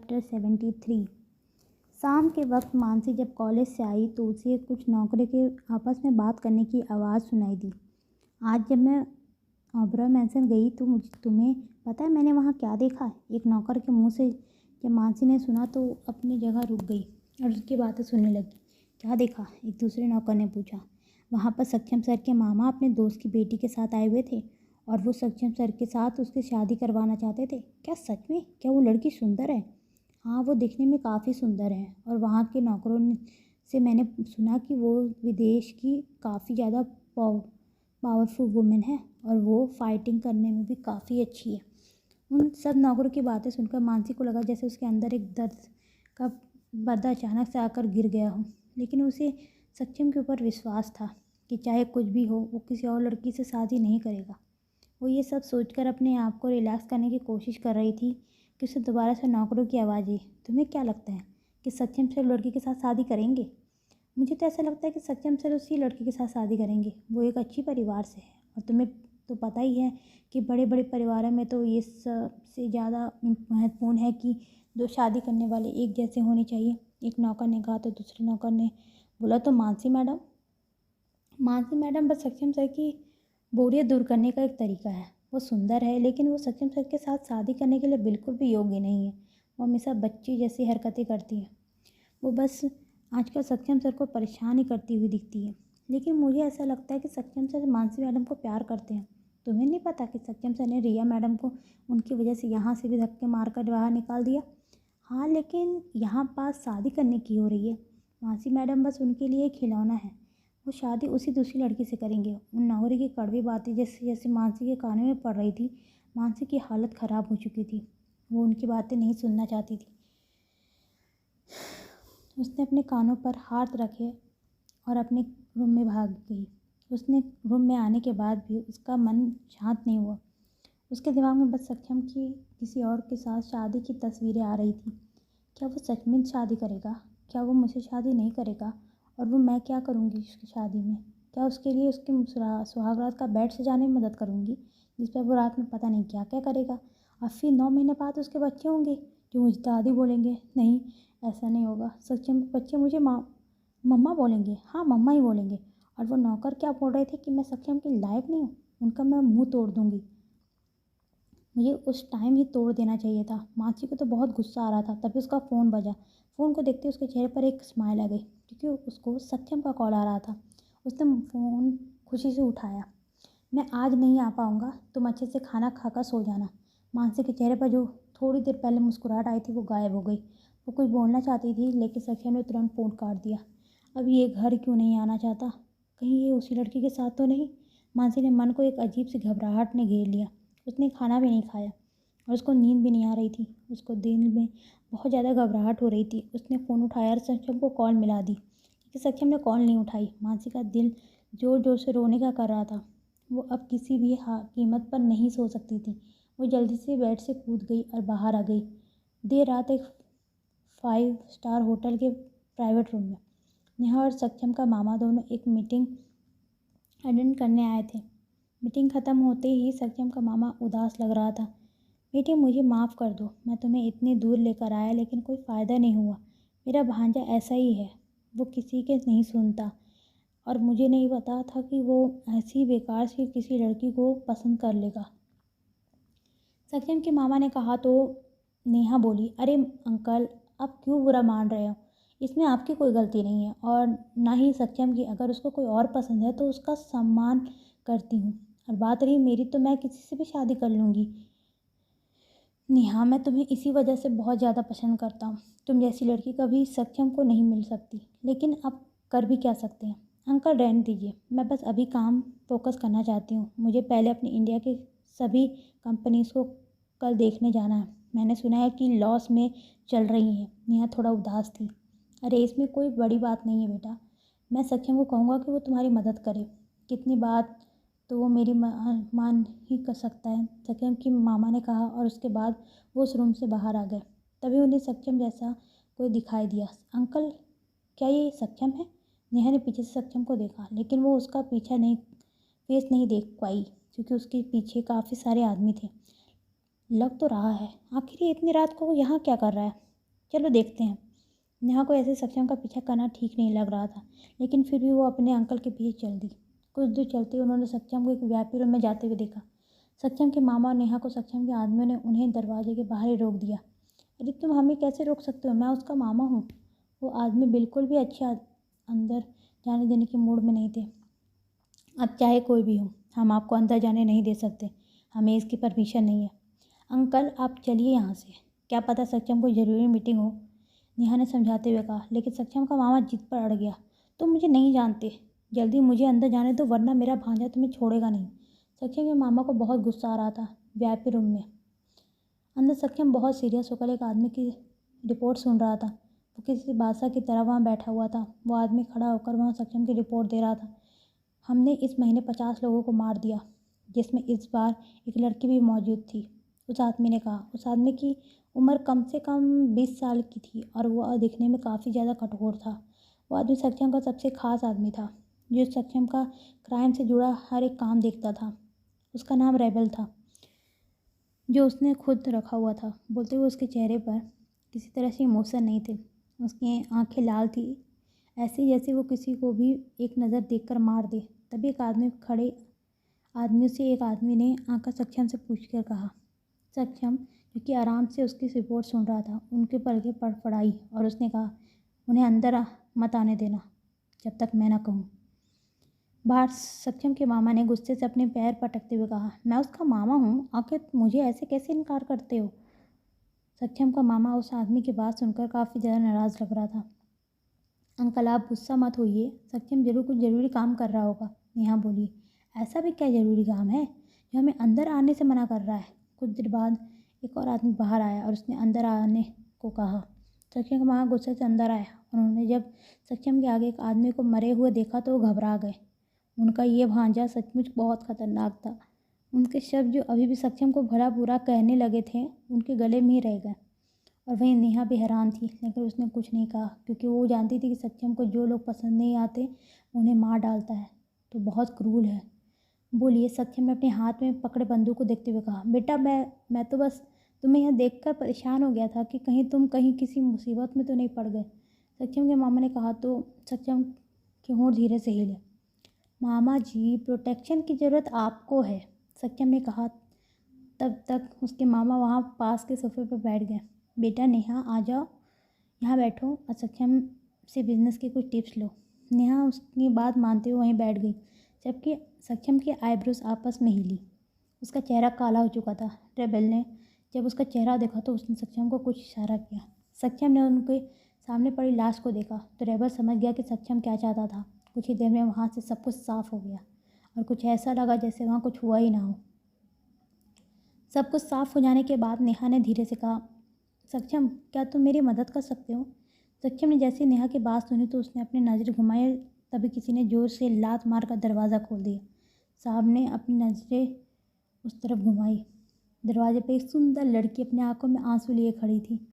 Chapter 73। शाम के वक्त मानसी जब कॉलेज से आई तो उसे कुछ नौकरों के आपस में बात करने की आवाज़ सुनाई दी। आज जब मैं ओबरा मैंसन गई तो तुम्हें पता है मैंने वहाँ क्या देखा? एक नौकर के मुंह से जब मानसी ने सुना तो अपनी जगह रुक गई और उसकी बातें सुनने लगी। क्या देखा? एक दूसरे नौकर ने पूछा। वहाँ पर सक्षम सर के मामा अपने दोस्त की बेटी के साथ आए हुए थे और वो सक्षम सर के साथ उसकी शादी करवाना चाहते थे। क्या सच में? क्या वो लड़की सुंदर है? हाँ, वो दिखने में काफ़ी सुंदर है और वहाँ के नौकरों से मैंने सुना कि वो विदेश की काफ़ी ज़्यादा पावरफुल वुमेन है और वो फाइटिंग करने में भी काफ़ी अच्छी है। उन सब नौकरों की बातें सुनकर मानसी को लगा जैसे उसके अंदर एक दर्द का पर्दा अचानक से आकर गिर गया हो, लेकिन उसे सक्षम के ऊपर विश्वास था कि चाहे कुछ भी हो वो किसी और लड़की से शादी नहीं करेगा। वो ये सब सोचकर अपने आप को रिलैक्स करने की कोशिश कर रही थी कि उसे दोबारा से नौकरों की आवाज़ आई। तुम्हें क्या लगता है कि सक्षम सर लड़की के साथ शादी करेंगे? मुझे तो ऐसा लगता है कि सक्षम सर उसी लड़की के साथ शादी करेंगे। वो एक अच्छी परिवार से है और तुम्हें तो पता ही है कि बड़े बड़े परिवारों में तो ये सबसे ज़्यादा महत्वपूर्ण है कि दो शादी करने वाले एक जैसे होने चाहिए। एक नौकर ने कहा तो दूसरे नौकर ने बोला तो मानसी मैडम बस सक्षम सर की बोरियत दूर करने का एक तरीका है। वो सुंदर है लेकिन वो सक्षम सर के साथ शादी करने के लिए बिल्कुल भी योग्य नहीं है। वो हमेशा बच्ची जैसी हरकतें करती है। वो बस आजकल सक्षम सर को परेशान ही करती हुई दिखती है। लेकिन मुझे ऐसा लगता है कि सक्षम सर मानसी मैडम को प्यार करते हैं। तुम्हें नहीं पता कि सक्षम सर ने रिया मैडम को उनकी वजह से यहाँ से भी धक्के मारकर बाहर निकाल दिया? हाँ, लेकिन यहाँ पास शादी करने की हो रही है। मानसी मैडम बस उनके लिए खिलौना है। वो शादी उसी दूसरी लड़की से करेंगे। उन नौकरी की कड़वी बातें जैसे जैसे मानसी के कानों में पड़ रही थी, मानसी की हालत ख़राब हो चुकी थी। वो उनकी बातें नहीं सुनना चाहती थी। उसने अपने कानों पर हाथ रखे और अपने रूम में भाग गई। उसने रूम में आने के बाद भी उसका मन शांत नहीं हुआ। उसके दिमाग में बस सक्षम की किसी और के साथ शादी की तस्वीरें आ रही थी। क्या वो सच में शादी करेगा? क्या वो मुझसे शादी नहीं करेगा? और वो मैं क्या करूँगी उसकी शादी में? क्या उसके लिए उसके सुहागरात का बेड सजाने में मदद करूँगी जिस पर वो रात में पता नहीं क्या क्या करेगा? और फिर 9 महीने बाद उसके बच्चे होंगे जो मुझे दादी बोलेंगे। नहीं, ऐसा नहीं होगा। सक्षम के बच्चे मुझे मम्मा बोलेंगे। हाँ, मम्मा ही बोलेंगे। और वो नौकर क्या बोल रहे थे कि मैं सक्षम के लायक नहीं हूँ, उनका मैं मुँह तोड़ दूँगी। मुझे उस टाइम ही तोड़ देना चाहिए था। मानसी को तो बहुत गुस्सा आ रहा था। तभी उसका फ़ोन बजा। फ़ोन को देखते उसके चेहरे पर एक स्माइल आ गई क्योंकि उसको सक्षम का कॉल आ रहा था। उसने फ़ोन खुशी से उठाया। मैं आज नहीं आ पाऊँगा, तुम अच्छे से खाना खाकर सो जाना। मानसी के चेहरे पर जो थोड़ी देर पहले मुस्कुराहट आई थी वो गायब हो गई। वो कुछ बोलना चाहती थी लेकिन सक्षम ने तुरंत फ़ोन काट दिया। अब ये घर क्यों नहीं आना चाहता? कहीं ये उसी लड़की के साथ तो नहीं? मानसी ने मन को एक अजीब सी घबराहट ने घेर लिया। उसने खाना भी नहीं खाया और उसको नींद भी नहीं आ रही थी। उसको दिल में बहुत ज़्यादा घबराहट हो रही थी। उसने फ़ोन उठाया और सक्षम को कॉल मिला दी कि सक्षम ने कॉल नहीं उठाई। मानसी का दिल ज़ोर ज़ोर से रोने का कर रहा था। वो अब किसी भी कीमत पर नहीं सो सकती थी। वो जल्दी से बेड से कूद गई और बाहर आ गई। देर रात एक 5 स्टार होटल के प्राइवेट रूम में नेहा और सक्षम का मामा दोनों एक मीटिंग अटेंड करने आए थे। मीटिंग ख़त्म होते ही सक्षम का मामा उदास लग रहा था। बेटी, मुझे माफ़ कर दो, मैं तुम्हें इतनी दूर लेकर आया लेकिन कोई फ़ायदा नहीं हुआ। मेरा भांजा ऐसा ही है, वो किसी के नहीं सुनता और मुझे नहीं पता था कि वो ऐसी बेकार सी किसी लड़की को पसंद कर लेगा। सक्षम के मामा ने कहा तो नेहा बोली, अरे अंकल, आप क्यों बुरा मान रहे हो? इसमें आपकी कोई गलती नहीं है और ना ही सक्षम की। अगर उसको कोई और पसंद है तो उसका सम्मान करती हूँ और बात रही मेरी तो मैं किसी से भी शादी कर लूँगी। नेहा, मैं तुम्हें इसी वजह से बहुत ज़्यादा पसंद करता हूँ। तुम जैसी लड़की कभी सक्षम को नहीं मिल सकती, लेकिन अब कर भी क्या सकते हैं? अंकल रहने दीजिए, मैं बस अभी काम फोकस करना चाहती हूँ। मुझे पहले अपनी इंडिया के सभी कंपनीज़ को कल देखने जाना है। मैंने सुना है कि लॉस में चल रही हैं। नेहा थोड़ा उदास थी। अरे इसमें कोई बड़ी बात नहीं है बेटा, मैं सक्षम को कहूँगा कि वो तुम्हारी मदद करे। कितनी बात तो वो मेरी मान ही कर सकता है, सक्षम की मामा ने कहा और उसके बाद वो उस रूम से बाहर आ गए। तभी उन्हें सक्षम जैसा कोई दिखाई दिया। अंकल, क्या ये सक्षम है? नेहा ने पीछे से सक्षम को देखा लेकिन वो उसका फेस नहीं देख पाई क्योंकि उसके पीछे काफ़ी सारे आदमी थे। लग तो रहा है, आखिर ये इतनी रात को यहाँ क्या कर रहा है? चलो देखते हैं। नेहा को ऐसे सक्षम का पीछा करना ठीक नहीं लग रहा था, लेकिन फिर भी वो अपने अंकल के पीछे चल दी। कुछ दूर चलते उन्होंने सक्षम को एक वीआईपी रूम में जाते हुए देखा। सक्षम के मामा और नेहा को सक्षम के आदमियों ने उन्हें दरवाजे के बाहर ही रोक दिया। अरे तुम हमें कैसे रोक सकते हो, मैं उसका मामा हूँ। वो आदमी बिल्कुल भी अंदर जाने देने के मूड में नहीं थे। अब चाहे कोई भी हो, हम आपको अंदर जाने नहीं दे सकते, हमें इसकी परमिशन नहीं है। अंकल आप चलिए यहाँ से, क्या पता सक्षम कोई ज़रूरी मीटिंग हो, नेहा ने समझाते हुए कहा। लेकिन सक्षम का मामा जिद पर अड़ गया। तुम मुझे नहीं जानते, जल्दी मुझे अंदर जाने दो वरना मेरा भांजा तुम्हें छोड़ेगा नहीं। सक्षम के मामा को बहुत गुस्सा आ रहा था। वीआईपी रूम में अंदर सक्षम बहुत सीरियस होकर एक आदमी की रिपोर्ट सुन रहा था। वो किसी बादशाह की तरह वहाँ बैठा हुआ था। वो आदमी खड़ा होकर वहाँ सक्षम की रिपोर्ट दे रहा था। हमने इस महीने 50 लोगों को मार दिया, जिसमें इस बार एक लड़की भी मौजूद थी, उस आदमी ने कहा। उस आदमी की उम्र कम से कम 20 साल की थी और वह दिखने में काफ़ी ज़्यादा कठोर था। वो आदमी सक्षम का सबसे खास आदमी था, जो सक्षम का क्राइम से जुड़ा हर एक काम देखता था। उसका नाम रेबल था, जो उसने खुद रखा हुआ था। बोलते हुए उसके चेहरे पर किसी तरह से इमोशन नहीं थे। उसकी आंखें लाल थी, ऐसे जैसे वो किसी को भी एक नज़र देखकर मार दे। तभी एक आदमी खड़े आदमियों से एक आदमी ने आकर सक्षम से पूछकर कहा। सक्षम जो कि आराम से उसकी रिपोर्ट सुन रहा था, उनके पलकें फड़फड़ाई और उसने कहा, उन्हें अंदर मत आने देना जब तक मैं ना कहूँ। बाहर सक्षम के मामा ने गुस्से से अपने पैर पटकते हुए कहा, मैं उसका मामा हूँ, आखिर मुझे ऐसे कैसे इनकार करते हो। सक्षम का मामा उस आदमी की बात सुनकर काफ़ी ज़्यादा नाराज़ लग रहा था। अंकल आप गुस्सा मत होइए, सक्षम जरूर कुछ ज़रूरी काम कर रहा होगा, नेहा बोली। ऐसा भी क्या ज़रूरी काम है जो हमें अंदर आने से मना कर रहा है। कुछ देर बाद एक और आदमी बाहर आया और उसने अंदर आने को कहा। सक्षम का मामा गुस्से से अंदर आया। उन्होंने जब सक्षम के आगे एक आदमी को मरे हुए देखा तो वो घबरा गए। उनका ये भांजा सचमुच बहुत खतरनाक था। उनके शब्द जो अभी भी सक्षम को भला बुरा कहने लगे थे, उनके गले में ही रह गए। और वहीं नेहा भी हैरान थी, लेकिन उसने कुछ नहीं कहा, क्योंकि वो जानती थी कि सक्षम को जो लोग पसंद नहीं आते उन्हें मार डालता है, तो बहुत क्रूर है। बोलिए, सक्षम ने अपने हाथ में पकड़े बंदूक को देखते हुए कहा। बेटा मैं तो बस तुम्हें यहाँ देखकर परेशान हो गया था कि कहीं तुम किसी मुसीबत में तो नहीं पड़ गए, सक्षम के मामा ने कहा। तो सक्षम के होंठ धीरे से हिले। मामा जी, प्रोटेक्शन की ज़रूरत आपको है, सक्षम ने कहा। तब तक उसके मामा वहाँ पास के सोफे पर बैठ गए। बेटा नेहा आ जाओ, यहाँ बैठो और सक्षम से बिजनेस की कुछ टिप्स लो। नेहा उसकी बात मानते हुए वहीं बैठ गई, जबकि सक्षम की आईब्रोज आपस में हिली। उसका चेहरा काला हो चुका था। रेबल ने जब उसका चेहरा देखा तो उसने सक्षम को कुछ इशारा किया। सक्षम ने उनके सामने पड़ी लाश को देखा तो रेबल समझ गया कि सक्षम क्या चाहता था। कुछ ही देर में वहाँ से सब कुछ साफ हो गया और कुछ ऐसा लगा जैसे वहाँ कुछ हुआ ही ना हो। सब कुछ साफ हो जाने के बाद नेहा ने धीरे से कहा, सक्षम क्या तुम मेरी मदद कर सकते हो। सक्षम ने जैसे नेहा की बात सुनी तो उसने अपनी नज़र घुमाई। तभी किसी ने ज़ोर से लात मार कर दरवाज़ा खोल दिया। साहब ने अपनी नज़रें उस तरफ घुमाई। दरवाजे पर एक सुंदर लड़की अपने आंखों में आंसू लिए खड़ी थी।